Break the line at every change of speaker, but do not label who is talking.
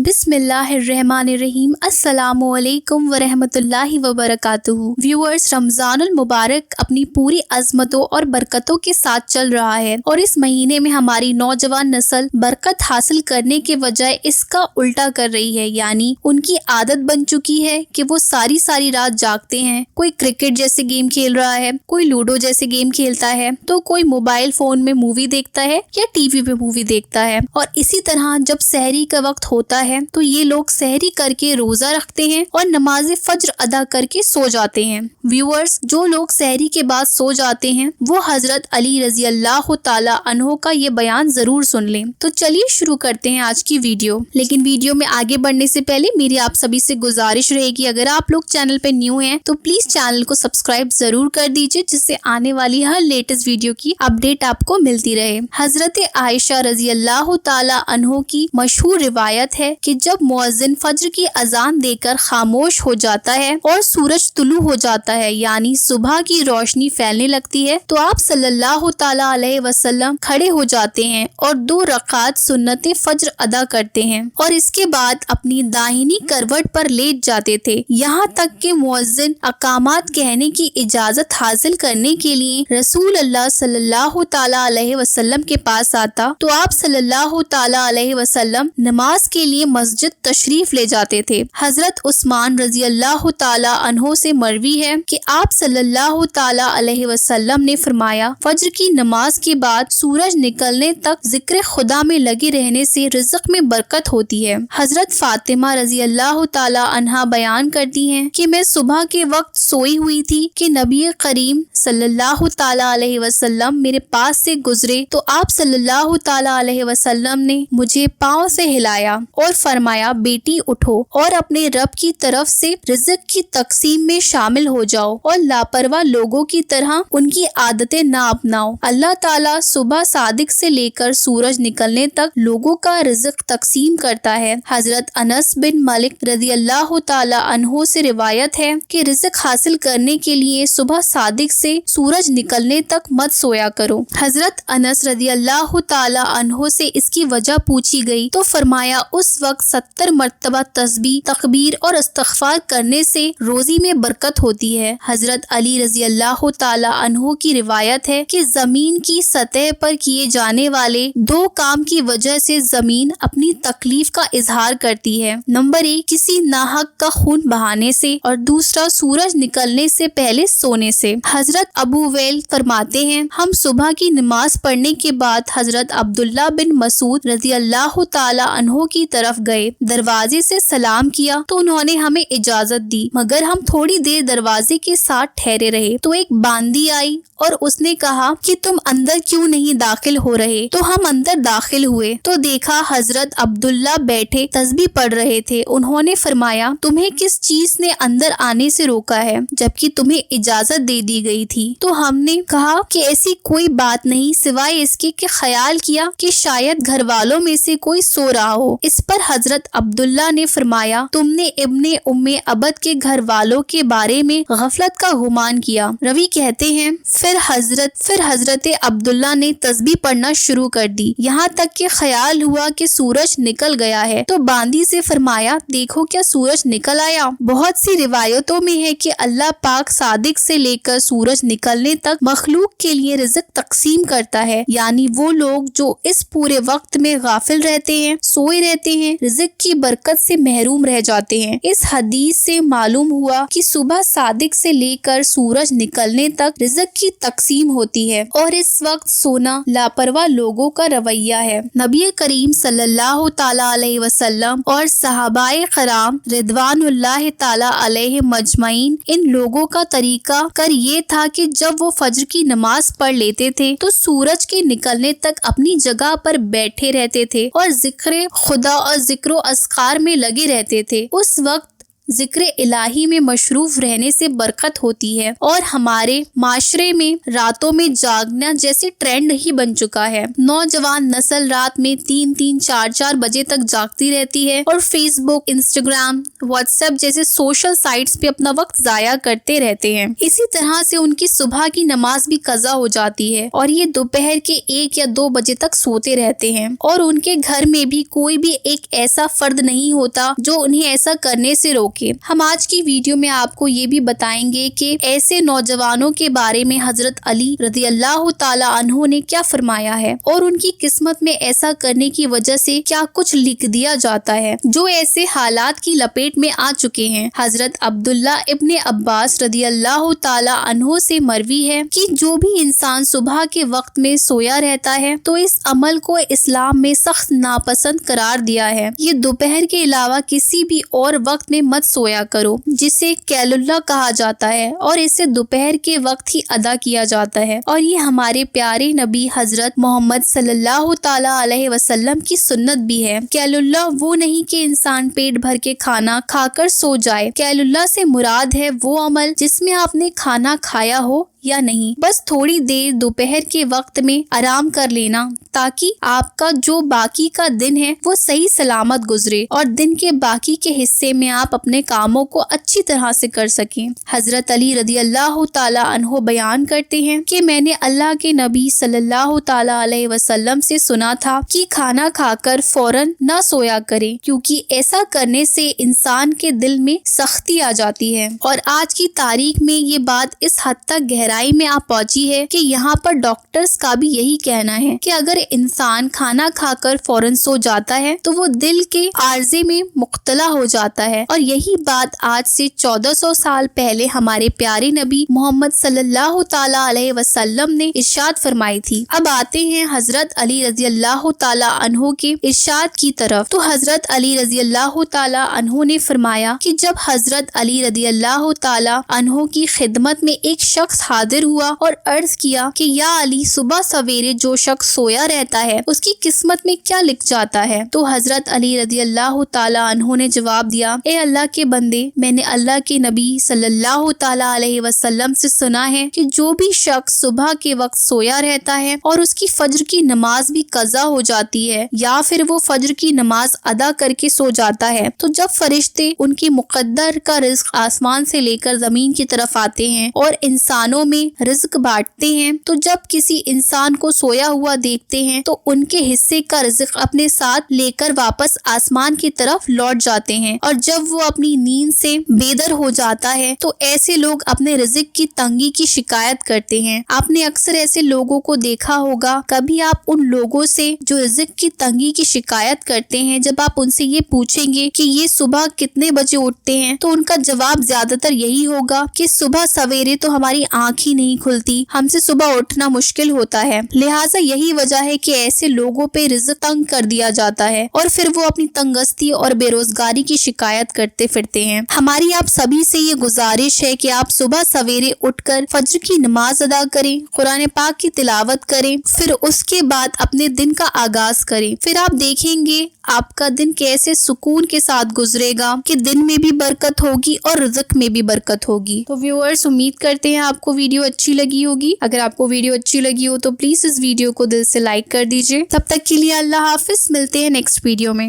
बिस्मिल्लाहिर्रहमानिर्रहीम। अस्सलामु अलैकुम वरहमतुल्लाहि वबरकातुहू। व्यूअर्स, रमजानुल मुबारक अपनी पूरी अज़मतों और बरकतों के साथ चल रहा है और इस महीने में हमारी नौजवान नस्ल बरकत हासिल करने के बजाय इसका उल्टा कर रही है, यानी उनकी आदत बन चुकी है कि वो सारी सारी रात जागते हैं। कोई क्रिकेट जैसे गेम खेल रहा है, कोई लूडो जैसे गेम खेलता है, तो कोई मोबाइल फोन में मूवी देखता है या टीवी पे मूवी देखता है। और इसी तरह जब सहरी का वक्त होता है तो ये लोग सहरी करके रोजा रखते हैं और नमाज फज्र अदा करके सो जाते हैं। व्यूअर्स, जो लोग सहरी के बाद सो जाते हैं वो हजरत अली रजी अल्लाह ताला अन्हो का ये बयान जरूर सुन लें। तो चलिए शुरू करते हैं आज की वीडियो। लेकिन वीडियो में आगे बढ़ने से पहले मेरी आप सभी से गुजारिश रहेगी, अगर आप लोग चैनल पे न्यू हैं तो प्लीज चैनल को सब्सक्राइब जरूर कर दीजिए, जिससे आने वाली हर लेटेस्ट वीडियो की अपडेट आपको मिलती रहे। हजरत आयशा रजी अल्लाह ताला अन्हो की मशहूर रिवायत है कि जब मुअज्जिन फज्र की अजान देकर खामोश हो जाता है और सूरज तुलू हो जाता है, यानी सुबह की रोशनी फैलने लगती है, तो आप सल्लल्लाहु ताला अलैहि वसल्लम खड़े हो जाते हैं और 2 रकात सुन्नते फज्र अदा करते हैं और इसके बाद अपनी दाहिनी करवट पर लेट जाते थे। यहाँ तक कि मुअज्जिन अकामात कहने की इजाजत हासिल करने के लिए रसूल अल्लाह सल्लल्लाहु ताला अलैहि वसल्लम के पास आता तो आप सल्लल्लाहु ताला अलैहि वसल्लम नमाज के लिए मस्जिद तशरीफ ले जाते थे। हजरत उस्मान रजी अल्लाह ताला अन्हो से मरवी है कि आप सल्लल्लाहु ताला अलैहि वसल्लम ने फरमाया, फज्र की नमाज के बाद सूरज निकलने तक जिक्र खुदा में लगे रहने से रिज़्क में बरकत होती है। हजरत फातिमा रजी अल्लाह ताला अन्हा बयान करती हैं कि मैं सुबह के वक्त सोई हुई थी कि नबी करीम सल्लल्लाहु ताला अलैहि वसल्लम मेरे पास से गुजरे तो आप सल्लल्लाहु ताला अलैहि वसल्लम ने मुझे पाँव से हिलाया और फरमाया, बेटी उठो और अपने रब की तरफ से रिज़्क की तकसीम में शामिल हो जाओ और लापरवाह लोगों की तरह उनकी आदतें ना अपनाओ। अल्लाह ताला सुबह सादिक से लेकर सूरज निकलने तक लोगों का रिज़्क तकसीम करता है। हजरत अनस बिन मालिक रज़ी अल्लाह ताला अन्हो से रिवायत है कि रिज़्क हासिल करने के लिए सुबह सादिक से सूरज निकलने तक मत सोया करो। हजरत अनस रज़ी अल्लाह ताला अन्हो से इसकी वजह पूछी गई तो फरमाया, उस वक्त 70 मर्तबा तस्बीह, तकबीर और इस्तिग़फ़ार करने से रोजी में बरकत होती है। हजरत अली रजी अल्लाह ताला अन्हो की रिवायत है कि जमीन की सतह पर किए जाने वाले 2 काम की वजह से जमीन अपनी तकलीफ का इजहार करती है। नंबर 1, किसी नाहक का खून बहाने से और दूसरा सूरज निकलने से पहले सोने से। हजरत अबू वैल फरमाते हैं, हम सुबह की नमाज पढ़ने के बाद हजरत अब्दुल्ला बिन मसूद रजी अल्लाह ताला अन्हो की तरफ गए। दरवाजे से सलाम किया तो उन्होंने हमें इजाजत दी, मगर हम थोड़ी देर दरवाजे के साथ ठहरे रहे तो एक बांदी आई और उसने कहा कि तुम अंदर क्यों नहीं दाखिल हो रहे। तो हम अंदर दाखिल हुए तो देखा हजरत अब्दुल्ला बैठे तस्बीह पढ़ रहे थे। उन्होंने फरमाया, तुम्हें किस चीज ने अंदर आने से रोका है जबकि तुम्हें इजाजत दे दी गई थी। तो हमने कहा कि ऐसी कोई बात नहीं सिवाय इसके कि ख्याल किया कि शायद घर वालों में से कोई सो रहा हो। इस पर हजरत अब्दुल्ला ने फरमाया, तुमने इब्ने उम्मे अबद के घर वालों के बारे में गफलत का गुमान किया। रवि कहते हैं, फिर हजरत अब्दुल्ला ने तस्बीह पढ़ना शुरू कर दी, यहाँ तक कि ख्याल हुआ कि सूरज निकल गया है। तो बांदी से फरमाया, देखो क्या सूरज निकल आया। बहुत सी रिवायतों में है कि अल्लाह पाक सादिक से लेकर सूरज निकलने तक मखलूक के लिए रिज़्क तकसीम करता है, यानी वो लोग जो इस पूरे वक्त में गाफिल रहते हैं, सोए रहते हैं, रिज़्क की बरकत से महरूम रह जाते हैं। इस हदीस से मालूम हुआ कि सुबह सादिक से लेकर सूरज निकलने तक रिज़्क की तकसीम होती है और इस वक्त सोना लापरवाह लोगों का रवैया है। नबी करीम सल्लल्लाहु ताला अलैहि वसल्लम और सहाबाए कराम रिदवानुल्लाह ताला अलैहि मजमईन, इन लोगों का तरीका कर ये था कि जब वो फज्र की नमाज पढ़ लेते थे तो सूरज के निकलने तक अपनी जगह पर बैठे रहते थे और जिक्र खुदा और जिक्रो अस्कार में लगे रहते थे। उस वक्त ذکر الہی میں مشروف رہنے سے برکت ہوتی ہے اور ہمارے معاشرے میں راتوں میں جاگنا جیسے ٹرینڈ ہی بن چکا ہے۔ نوجوان نسل رات میں 3-3 4-4 بجے تک جاگتی رہتی ہے اور فیس بک، انسٹاگرام، واٹس ایپ جیسے سوشل سائٹس پہ اپنا وقت ضائع کرتے رہتے ہیں۔ اسی طرح سے ان کی صبح کی نماز بھی قضا ہو جاتی ہے اور یہ دوپہر کے 1 یا 2 بجے تک سوتے رہتے ہیں اور ان کے گھر میں بھی کوئی بھی ایک ایسا فرد نہیں ہوتا جو انہیں ایسا کرنے سے روکے۔ ہم آج کی ویڈیو میں آپ کو یہ بھی بتائیں گے کہ ایسے نوجوانوں کے بارے میں حضرت علی رضی اللہ تعالی عنہ نے کیا فرمایا ہے اور ان کی قسمت میں ایسا کرنے کی وجہ سے کیا کچھ لکھ دیا جاتا ہے جو ایسے حالات کی لپیٹ میں آ چکے ہیں۔ حضرت عبداللہ ابن عباس رضی اللہ تعالی عنہ سے مروی ہے کہ جو بھی انسان صبح کے وقت میں سویا رہتا ہے تو اس عمل کو اسلام میں سخت ناپسند قرار دیا ہے۔ یہ دوپہر کے علاوہ کسی بھی اور وقت میں مت سویا کرو جسے قیل اللہ کہا جاتا ہے اور اسے دوپہر کے وقت ہی ادا کیا جاتا ہے اور یہ ہمارے پیارے نبی حضرت محمد صلی اللہ تعالی علیہ وسلم کی سنت بھی ہے۔ قیل اللہ وہ نہیں کہ انسان پیٹ بھر کے کھانا کھا کر سو جائے۔ قیل اللہ سے مراد ہے وہ عمل جس میں آپ نے کھانا کھایا ہو یا نہیں، بس تھوڑی دیر دوپہر کے وقت میں آرام کر لینا تاکہ آپ کا جو باقی کا دن ہے وہ صحیح سلامت گزرے اور دن کے باقی کے حصے میں آپ اپنے کاموں کو اچھی طرح سے کر سکیں۔ حضرت علی رضی اللہ تعالی عنہ بیان کرتے ہیں کہ میں نے اللہ کے نبی صلی اللہ تعالی علیہ وسلم سے سنا تھا کہ کھانا کھا کر فوراً نہ سویا کریں کیونکہ ایسا کرنے سے انسان کے دل میں سختی آ جاتی ہے، اور آج کی تاریخ میں یہ بات اس حد تک گہرائی میں آپ پہنچی ہے کہ یہاں پر ڈاکٹرز کا بھی یہی کہنا ہے کہ اگر انسان کھانا کھا کر فوراً سو جاتا ہے تو وہ دل کے عارضے میں مبتلا ہو جاتا ہے، اور یہی بات آج سے 1400 سال پہلے ہمارے پیارے نبی محمد صلی اللہ تعالی علیہ وسلم نے ارشاد فرمائی تھی۔ اب آتے ہیں حضرت علی رضی اللہ تعالی عنہ کے ارشاد کی طرف۔ تو حضرت علی رضی اللہ تعالی عنہ نے فرمایا کہ جب حضرت علی رضی اللہ تعالی عنہ کی خدمت میں ایک شخص حاضر ہوا اور عرض کیا کہ یا علی، صبح سویرے جو شخص سویا رہتا ہے اس کی قسمت میں کیا لکھ جاتا ہے؟ تو حضرت علی رضی اللہ تعالی عنہ نے جواب دیا، اے اللہ کے بندے، میں نے اللہ کے نبی صلی اللہ تعالی علیہ وسلم سے سنا ہے کہ جو بھی شخص صبح کے وقت سویا رہتا ہے اور اس کی فجر کی نماز بھی قضا ہو جاتی ہے یا پھر وہ فجر کی نماز ادا کر کے سو جاتا ہے تو جب فرشتے ان کی مقدر کا رزق آسمان سے لے کر زمین کی طرف آتے ہیں اور انسانوں میں رزق بانٹتے ہیں تو جب کسی انسان کو سویا ہوا دیکھتے ہیں تو ان کے حصے کا رزق اپنے ساتھ لے کر واپس آسمان کی طرف لوٹ جاتے ہیں، اور جب وہ اپنی نیند سے بیدار ہو جاتا ہے تو ایسے لوگ اپنے رزق کی تنگی کی شکایت کرتے ہیں۔ آپ نے اکثر ایسے لوگوں کو دیکھا ہوگا، کبھی آپ ان لوگوں سے جو رزق کی تنگی کی شکایت کرتے ہیں جب آپ ان سے یہ پوچھیں گے کہ یہ صبح کتنے بجے اٹھتے ہیں تو ان کا جواب زیادہ تر یہی ہوگا کہ صبح سویرے تو ہماری آنکھ ہی نہیں کھلتی، ہم سے صبح اٹھنا مشکل ہوتا ہے۔ لہٰذا یہی وجہ ہے کہ ایسے لوگوں پہ رزق تنگ کر دیا جاتا ہے اور پھر وہ اپنی تنگستی اور بے روزگاری کی شکایت کرتے پھرتے ہیں۔ ہماری آپ سبھی سے یہ گزارش ہے کہ آپ صبح سویرے اٹھ کر فجر کی نماز ادا کریں، قرآن پاک کی تلاوت کریں، پھر اس کے بعد اپنے دن کا آغاز کریں۔ پھر آپ دیکھیں گے آپ کا دن کیسے سکون کے ساتھ گزرے گا کہ دن میں بھی برکت ہوگی اور رزق میں بھی برکت ہوگی۔ تو ویورز، امید کرتے ہیں آپ کو ویڈیو اچھی لگی ہوگی۔ اگر آپ کو ویڈیو اچھی لگی ہو تو پلیز اس ویڈیو کو دل سے لائک کر دیجئے۔ تب تک کے لیے اللہ حافظ، ملتے ہیں نیکسٹ ویڈیو میں۔